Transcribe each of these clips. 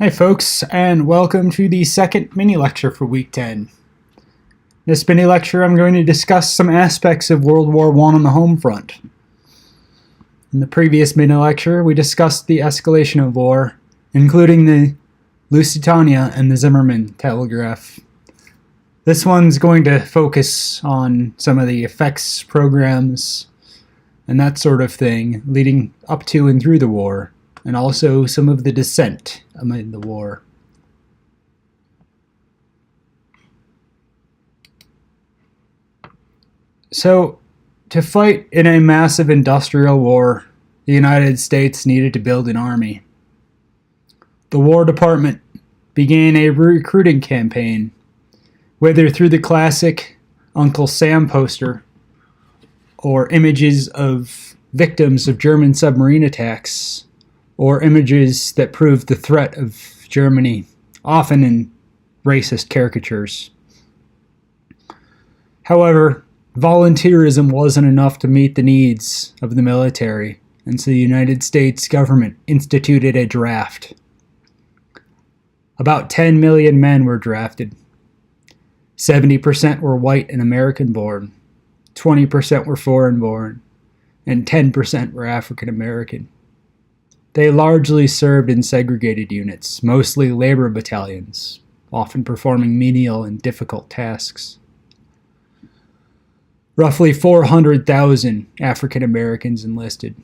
Hi folks, and welcome to the second mini-lecture for Week 10. This mini-lecture I'm going to discuss some aspects of World War I on the home front. In the previous mini-lecture, we discussed the escalation of war, including the Lusitania and the Zimmermann telegraph. This one's going to focus on some of the effects programs and that sort of thing leading up to and through the war, and also some of the dissent amid the war. So, to fight in a massive industrial war, the United States needed to build an army. The War Department began a recruiting campaign, whether through the classic Uncle Sam poster or images of victims of German submarine attacks, or images that proved the threat of Germany, often in racist caricatures. However, volunteerism wasn't enough to meet the needs of the military, and so the United States government instituted a draft. About 10 million men were drafted. 70% were white and American-born, 20% were foreign-born, and 10% were African-American. They largely served in segregated units, mostly labor battalions, often performing menial and difficult tasks. Roughly 400,000 African Americans enlisted,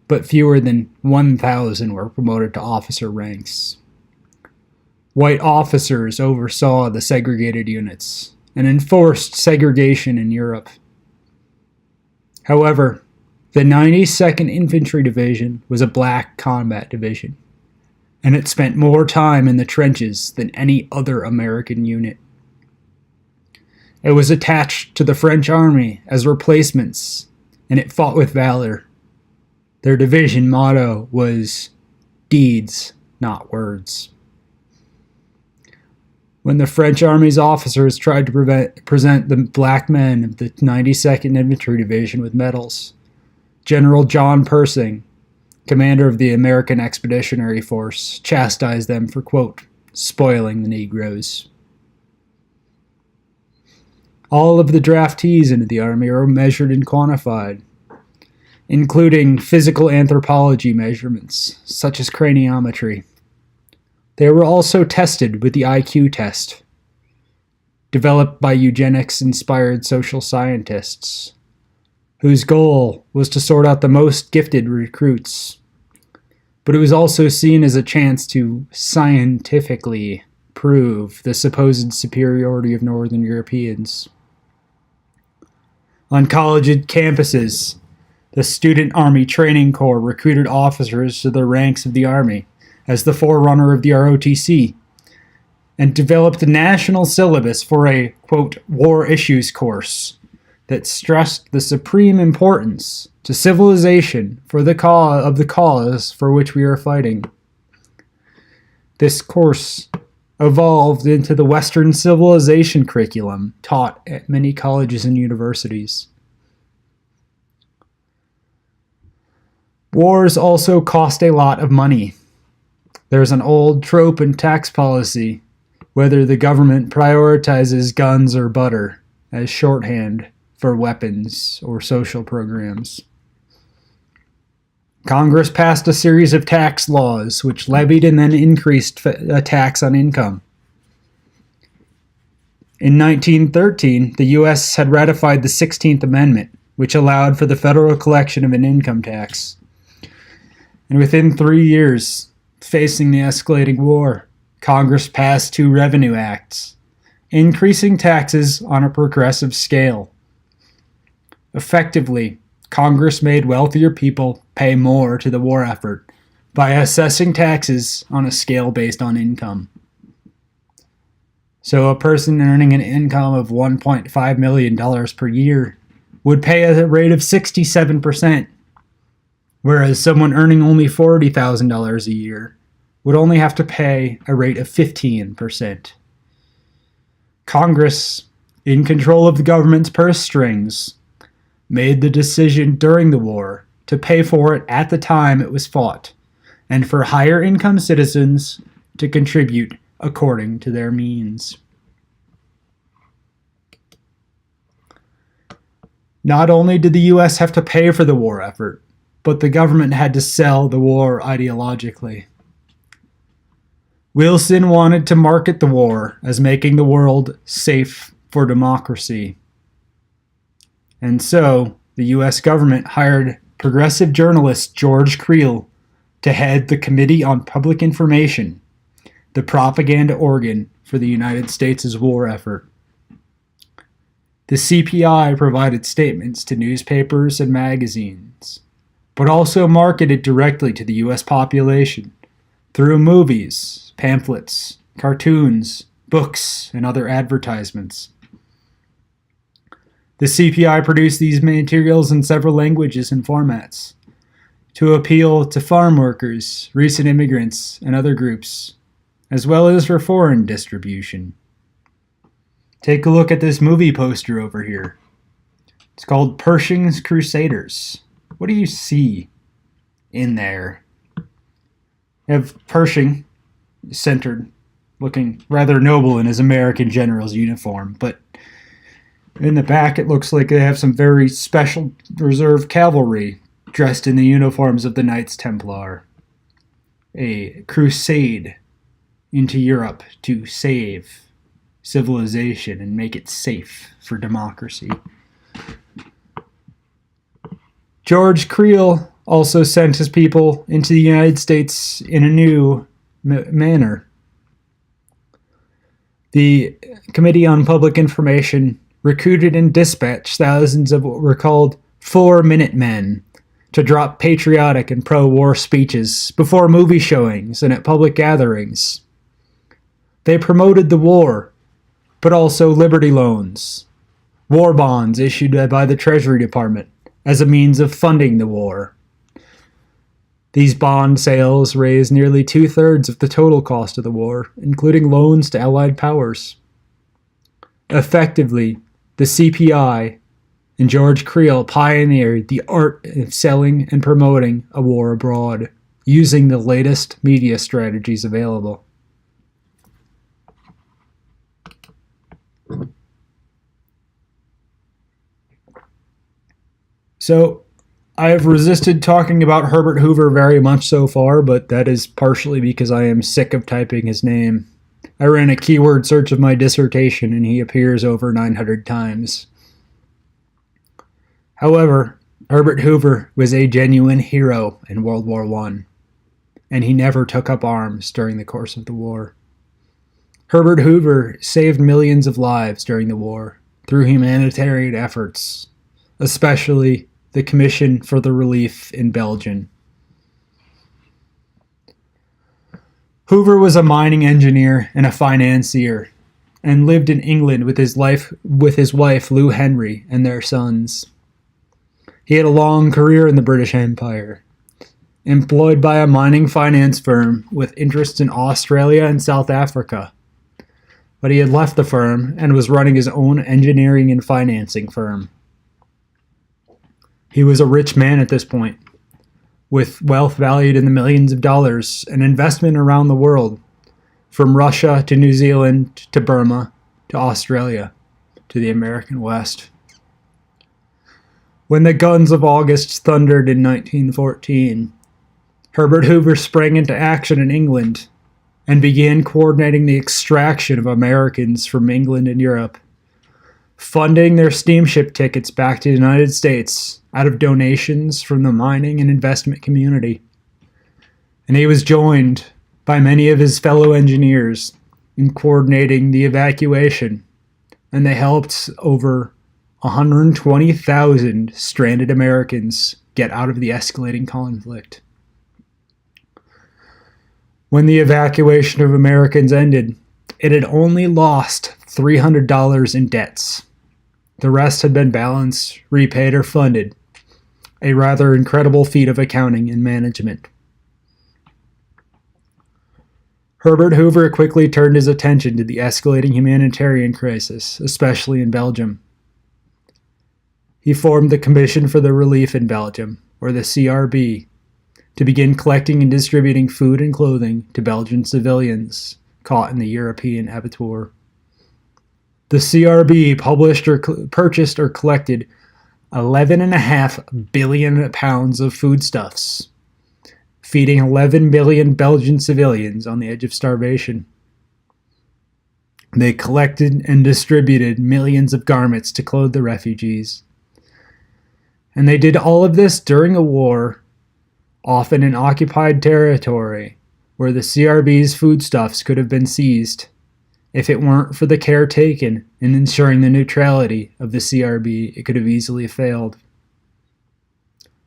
but fewer than 1,000 were promoted to officer ranks. White officers oversaw the segregated units and enforced segregation in Europe. However, the 92nd Infantry Division was a black combat division, and it spent more time in the trenches than any other American unit. It was attached to the French army as replacements, and it fought with valor. Their division motto was, "Deeds, not words." When the French army's officers tried to present the black men of the 92nd Infantry Division with medals, General John Pershing, commander of the American Expeditionary Force, chastised them for, quote, spoiling the Negroes. All of the draftees into the Army are measured and quantified, including physical anthropology measurements, such as craniometry. They were also tested with the IQ test, developed by eugenics-inspired social scientists, whose goal was to sort out the most gifted recruits. But it was also seen as a chance to scientifically prove the supposed superiority of Northern Europeans. On college campuses, the Student Army Training Corps recruited officers to the ranks of the Army as the forerunner of the ROTC, and developed a national syllabus for a, quote, war issues course that stressed the supreme importance to civilization for the cause for which we are fighting. This course evolved into the Western civilization curriculum taught at many colleges and universities. Wars also cost a lot of money. There's an old trope in tax policy, whether the government prioritizes guns or butter as shorthand for weapons or social programs. Congress passed a series of tax laws which levied and then increased a tax on income. In 1913, the U.S. had ratified the 16th Amendment, which allowed for the federal collection of an income tax. And within 3 years, facing the escalating war, Congress passed 2 revenue acts, increasing taxes on a progressive scale. Effectively, Congress made wealthier people pay more to the war effort by assessing taxes on a scale based on income. So a person earning an income of $1.5 million per year would pay at a rate of 67%, whereas someone earning only $40,000 a year would only have to pay a rate of 15%. Congress, in control of the government's purse strings, made the decision during the war to pay for it at the time it was fought, and for higher income citizens, to contribute according to their means. Not only did the U.S. have to pay for the war effort, but the government had to sell the war ideologically. Wilson wanted to market the war as making the world safe for democracy. And so, the U.S. government hired progressive journalist George Creel to head the Committee on Public Information, the propaganda organ for the United States' war effort. The CPI provided statements to newspapers and magazines, but also marketed directly to the U.S. population through movies, pamphlets, cartoons, books, and other advertisements. The CPI produced these materials in several languages and formats to appeal to farm workers, recent immigrants, and other groups, as well as for foreign distribution. Take a look at this movie poster over here. It's called Pershing's Crusaders. What do you see in there? You have Pershing centered, looking rather noble in his American general's uniform, but in the back it looks like they have some very special reserve cavalry dressed in the uniforms of the Knights Templar. A crusade into Europe to save civilization and make it safe for democracy. George Creel also sent his people into the United States in a new manner. The Committee on Public Information recruited and dispatched thousands of what were called 4-minute men to drop patriotic and pro-war speeches before movie showings and at public gatherings. They promoted the war, but also Liberty loans, war bonds issued by the Treasury Department as a means of funding the war. These bond sales raised nearly 2/3 of the total cost of the war, including loans to Allied powers. Effectively, the CPI and George Creel pioneered the art of selling and promoting a war abroad, using the latest media strategies available. So, I have resisted talking about Herbert Hoover very much so far, but that is partially because I am sick of typing his name. I ran a keyword search of my dissertation and he appears over 900 times. However, Herbert Hoover was a genuine hero in World War I, and he never took up arms during the course of the war. Herbert Hoover saved millions of lives during the war through humanitarian efforts, especially the Commission for the Relief in Belgium. Hoover was a mining engineer and a financier, and lived in England with his wife Lou Henry and their sons. He had a long career in the British Empire, employed by a mining finance firm with interests in Australia and South Africa. But he had left the firm and was running his own engineering and financing firm. He was a rich man at this point, with wealth valued in the millions of dollars and investment around the world, from Russia to New Zealand to Burma to Australia to the American West. When the guns of August thundered in 1914, Herbert Hoover sprang into action in England and began coordinating the extraction of Americans from England and Europe, funding their steamship tickets back to the United States out of donations from the mining and investment community. And he was joined by many of his fellow engineers in coordinating the evacuation, and they helped over 120,000 stranded Americans get out of the escalating conflict. When the evacuation of Americans ended, it had only lost $300 in debts. The rest had been balanced, repaid, or funded, a rather incredible feat of accounting and management. Herbert Hoover quickly turned his attention to the escalating humanitarian crisis, especially in Belgium. He formed the Commission for the Relief in Belgium, or the CRB, to begin collecting and distributing food and clothing to Belgian civilians caught in the European abattoir. The CRB published or purchased or collected 11.5 billion pounds of foodstuffs, feeding 11 million Belgian civilians on the edge of starvation. They collected and distributed millions of garments to clothe the refugees. And they did all of this during a war, often in occupied territory, where the CRB's foodstuffs could have been seized. If it weren't for the care taken in ensuring the neutrality of the CRB, it could have easily failed.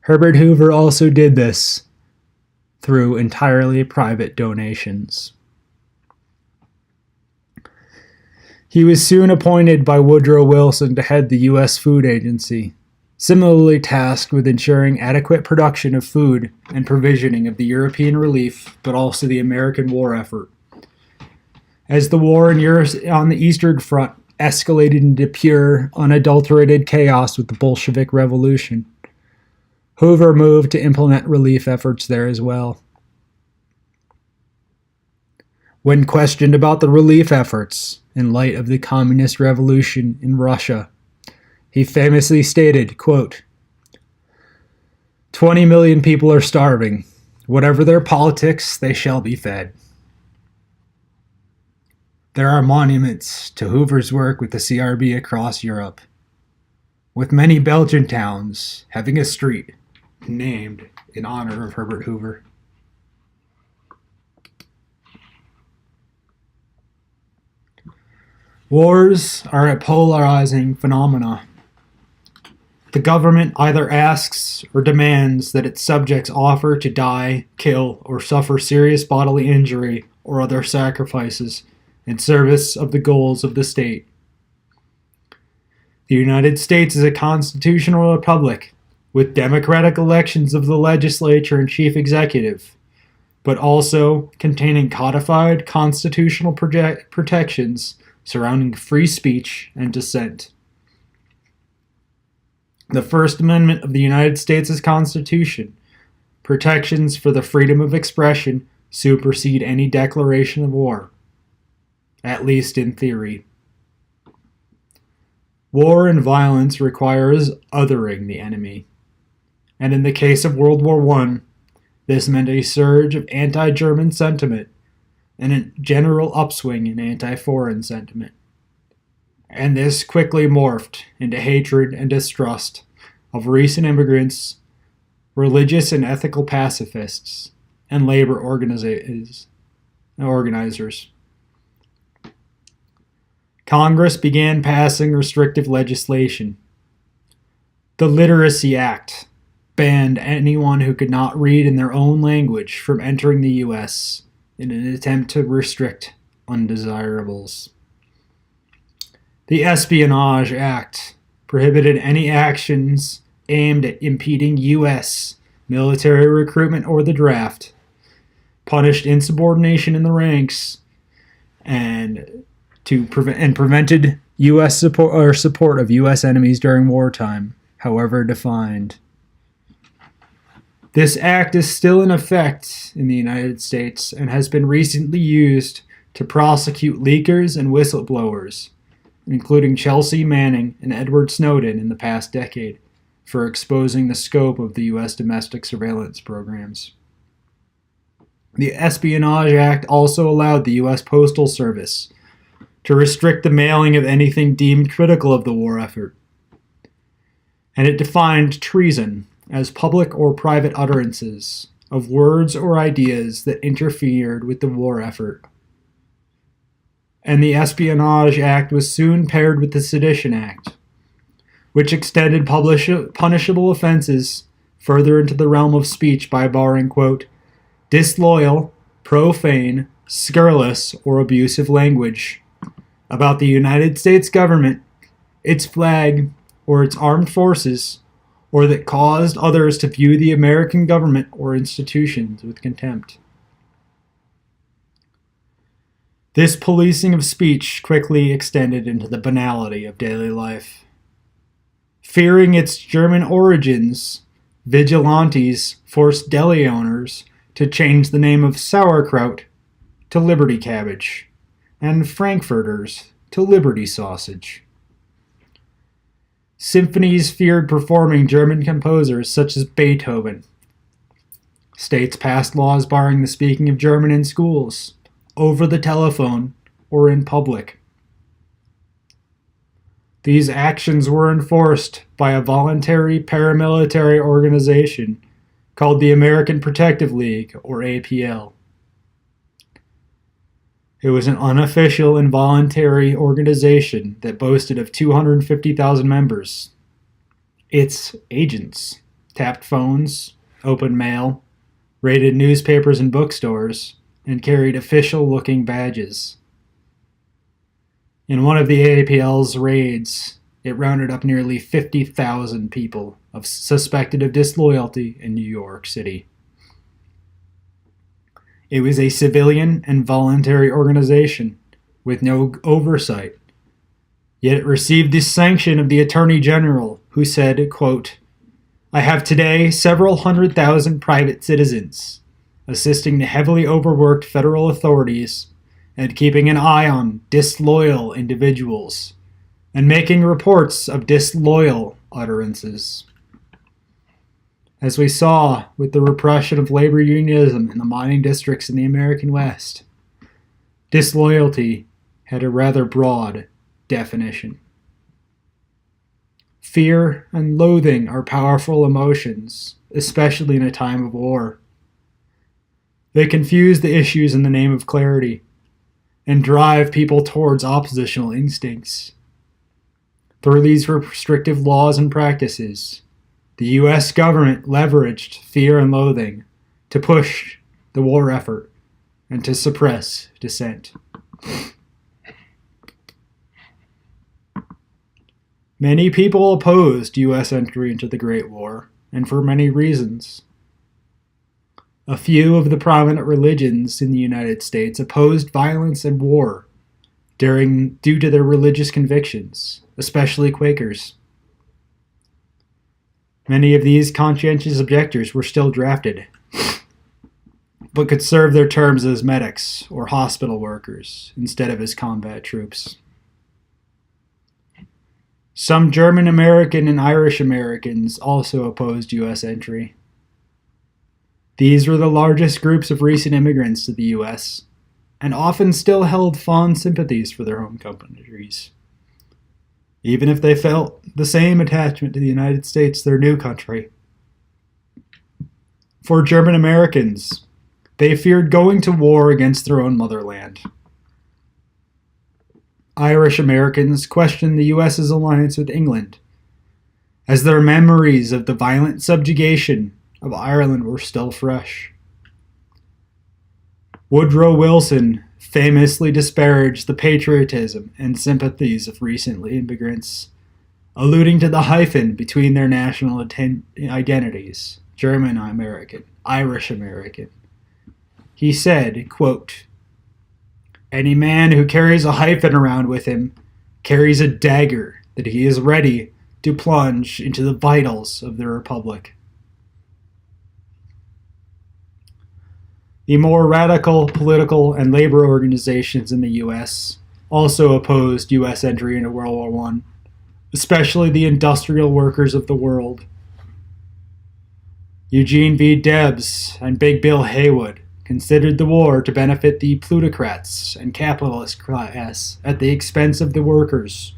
Herbert Hoover also did this through entirely private donations. He was soon appointed by Woodrow Wilson to head the U.S. Food Agency, similarly tasked with ensuring adequate production of food and provisioning of the European relief, but also the American war effort. As the war in Europe on the Eastern Front escalated into pure, unadulterated chaos with the Bolshevik Revolution, Hoover moved to implement relief efforts there as well. When questioned about the relief efforts in light of the communist revolution in Russia, he famously stated, quote, 20 million people are starving. Whatever their politics, they shall be fed. There are monuments to Hoover's work with the CRB across Europe, with many Belgian towns having a street named in honor of Herbert Hoover. Wars are a polarizing phenomenon. The government either asks or demands that its subjects offer to die, kill, or suffer serious bodily injury or other sacrifices in service of the goals of the state. The United States is a constitutional republic with democratic elections of the legislature and chief executive, but also containing codified constitutional protections surrounding free speech and dissent. The First Amendment of the United States Constitution, protections for the freedom of expression, supersede any declaration of war, at least in theory. War and violence requires othering the enemy, and in the case of World War I, this meant a surge of anti-German sentiment and a general upswing in anti-foreign sentiment. And this quickly morphed into hatred and distrust of recent immigrants, religious and ethical pacifists, and labor organizers. Congress began passing restrictive legislation. The Literacy Act banned anyone who could not read in their own language from entering the U.S. in an attempt to restrict undesirables. The Espionage Act prohibited any actions aimed at impeding U.S. military recruitment or the draft, punished insubordination in the ranks, and prevented U.S. support of U.S. enemies during wartime, however defined. This act is still in effect in the United States and has been recently used to prosecute leakers and whistleblowers, including Chelsea Manning and Edward Snowden in the past decade, for exposing the scope of the U.S. domestic surveillance programs. The Espionage Act also allowed the U.S. Postal Service to restrict the mailing of anything deemed critical of the war effort, and it defined treason as public or private utterances of words or ideas that interfered with the war effort. And the Espionage Act was soon paired with the Sedition Act, which extended punishable offenses further into the realm of speech by barring, quote, disloyal, profane, scurrilous, or abusive language about the United States government, its flag, or its armed forces, or that caused others to view the American government or institutions with contempt. This policing of speech quickly extended into the banality of daily life. Fearing its German origins, Vigilantes forced deli owners to change the name of sauerkraut to Liberty cabbage, and frankfurters to Liberty sausage. Symphonies feared performing German composers such as Beethoven. States passed laws barring the speaking of German in schools, over the telephone, or in public. These actions were enforced by a voluntary paramilitary organization called the American Protective League, or APL. It was an unofficial and voluntary organization that boasted of 250,000 members. Its agents tapped phones, opened mail, raided newspapers and bookstores, and carried official-looking badges. In one of the APL's raids, it rounded up nearly 50,000 people suspected of disloyalty in New York City. It was a civilian and voluntary organization with no oversight, yet it received the sanction of the Attorney General, who said, quote, "I have today several 100,000 private citizens assisting the heavily overworked federal authorities and keeping an eye on disloyal individuals and making reports of disloyal utterances." As we saw with the repression of labor unionism in the mining districts in the American West, disloyalty had a rather broad definition. Fear and loathing are powerful emotions, especially in a time of war. They confuse the issues in the name of clarity and drive people towards oppositional instincts. Through these restrictive laws and practices, the U.S. government leveraged fear and loathing to push the war effort and to suppress dissent. Many people opposed U.S. entry into the Great War, and for many reasons. A few of the prominent religions in the United States opposed violence and war due to their religious convictions, especially Quakers. Many of these conscientious objectors were still drafted, but could serve their terms as medics or hospital workers instead of as combat troops. Some German American and Irish Americans also opposed U.S. entry. These were the largest groups of recent immigrants to the U.S., and often still held fond sympathies for their home countries, even if they felt the same attachment to the United States, their new country. For German Americans, they feared going to war against their own motherland. Irish Americans questioned the U.S.'s alliance with England, as their memories of the violent subjugation of Ireland were still fresh. Woodrow Wilson famously disparaged the patriotism and sympathies of recent immigrants, alluding to the hyphen between their national identities, German American, Irish American. He said, quote, "Any man who carries a hyphen around with him carries a dagger that he is ready to plunge into the vitals of the Republic." The more radical political and labor organizations in the U.S. also opposed U.S. entry into World War I, especially the industrial workers of the world. Eugene V. Debs and Big Bill Haywood considered the war to benefit the plutocrats and capitalist class at the expense of the workers.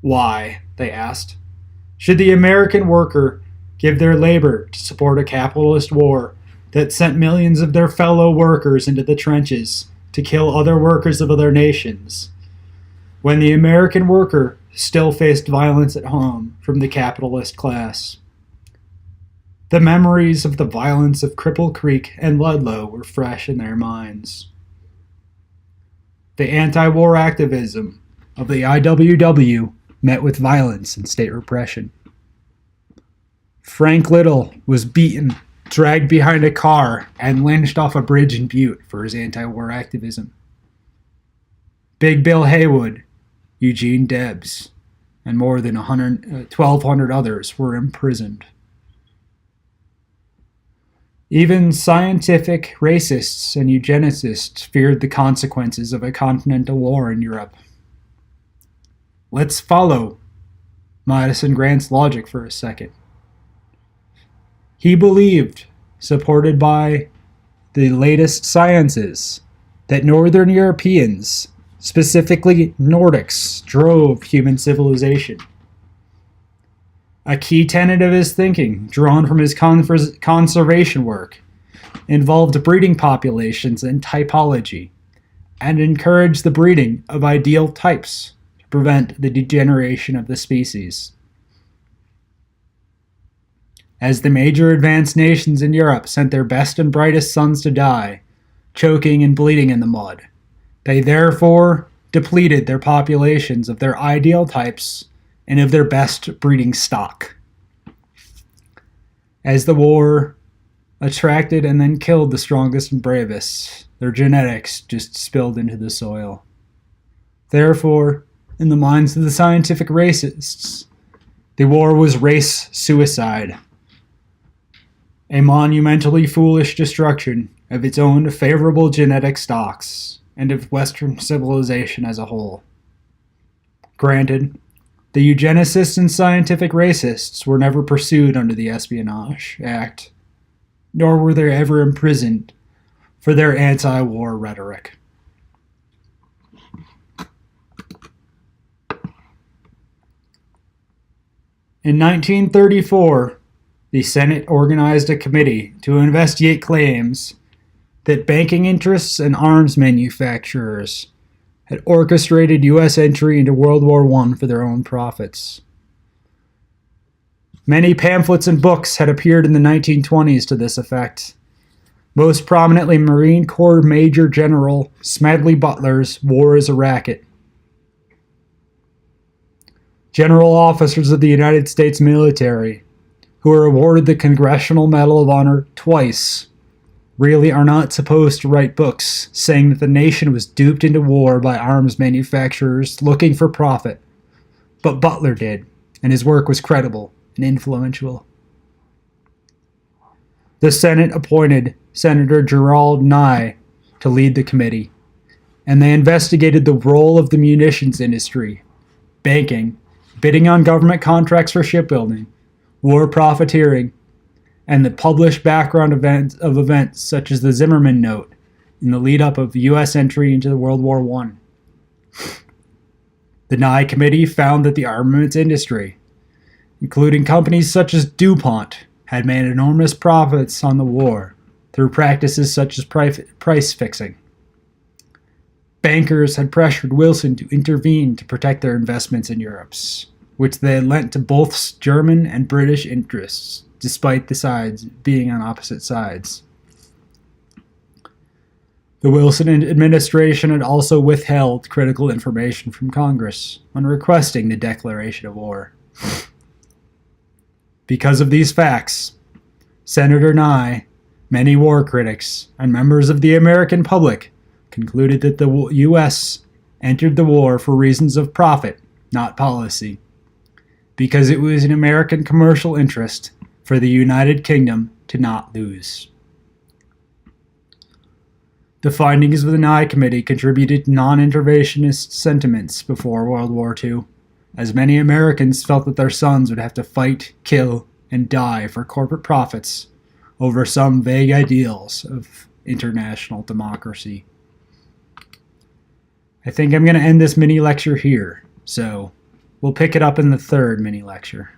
Why, they asked, should the American worker give their labor to support a capitalist war that sent millions of their fellow workers into the trenches to kill other workers of other nations, when the American worker still faced violence at home from the capitalist class? The memories of the violence of Cripple Creek and Ludlow were fresh in their minds. The anti-war activism of the IWW met with violence and state repression. Frank Little was beaten, dragged behind a car, and lynched off a bridge in Butte for his anti-war activism. Big Bill Haywood, Eugene Debs, and more than 1,200 others were imprisoned. Even scientific racists and eugenicists feared the consequences of a continental war in Europe. Let's follow Madison Grant's logic for a second. He believed, supported by the latest sciences, that Northern Europeans, specifically Nordics, drove human civilization. A key tenet of his thinking, drawn from his conservation work, involved breeding populations and typology, and encouraged the breeding of ideal types to prevent the degeneration of the species. As the major advanced nations in Europe sent their best and brightest sons to die, choking and bleeding in the mud, they therefore depleted their populations of their ideal types and of their best breeding stock. As the war attracted and then killed the strongest and bravest, their genetics just spilled into the soil. Therefore, in the minds of the scientific racists, the war was race suicide, a monumentally foolish destruction of its own favorable genetic stocks and of Western civilization as a whole. Granted, the eugenicists and scientific racists were never pursued under the Espionage Act, nor were they ever imprisoned for their anti-war rhetoric. In 1934, the Senate organized a committee to investigate claims that banking interests and arms manufacturers had orchestrated U.S. entry into World War I for their own profits. Many pamphlets and books had appeared in the 1920s to this effect, most prominently Marine Corps Major General Smedley Butler's War is a Racket. General officers of the United States military, who were awarded the Congressional Medal of Honor twice, really are not supposed to write books saying that the nation was duped into war by arms manufacturers looking for profit. But Butler did, and his work was credible and influential. The Senate appointed Senator Gerald Nye to lead the committee, and they investigated the role of the munitions industry, banking, bidding on government contracts for shipbuilding, war profiteering, and the published background of events such as the Zimmerman Note in the lead-up of U.S. entry into World War I. The Nye Committee found that the armaments industry, including companies such as DuPont, had made enormous profits on the war through practices such as price fixing. Bankers had pressured Wilson to intervene to protect their investments in Europe, which they had lent to both German and British interests, despite the sides being on opposite sides. The Wilson administration had also withheld critical information from Congress when requesting the declaration of war. Because of these facts, Senator Nye, many war critics, and members of the American public concluded that the U.S. entered the war for reasons of profit, not policy, because it was in American commercial interest for the United Kingdom to not lose. The findings of the Nye Committee contributed to non-interventionist sentiments before World War II, as many Americans felt that their sons would have to fight, kill, and die for corporate profits over some vague ideals of international democracy. I think I'm going to end this mini lecture here, so we'll pick it up in the third mini lecture.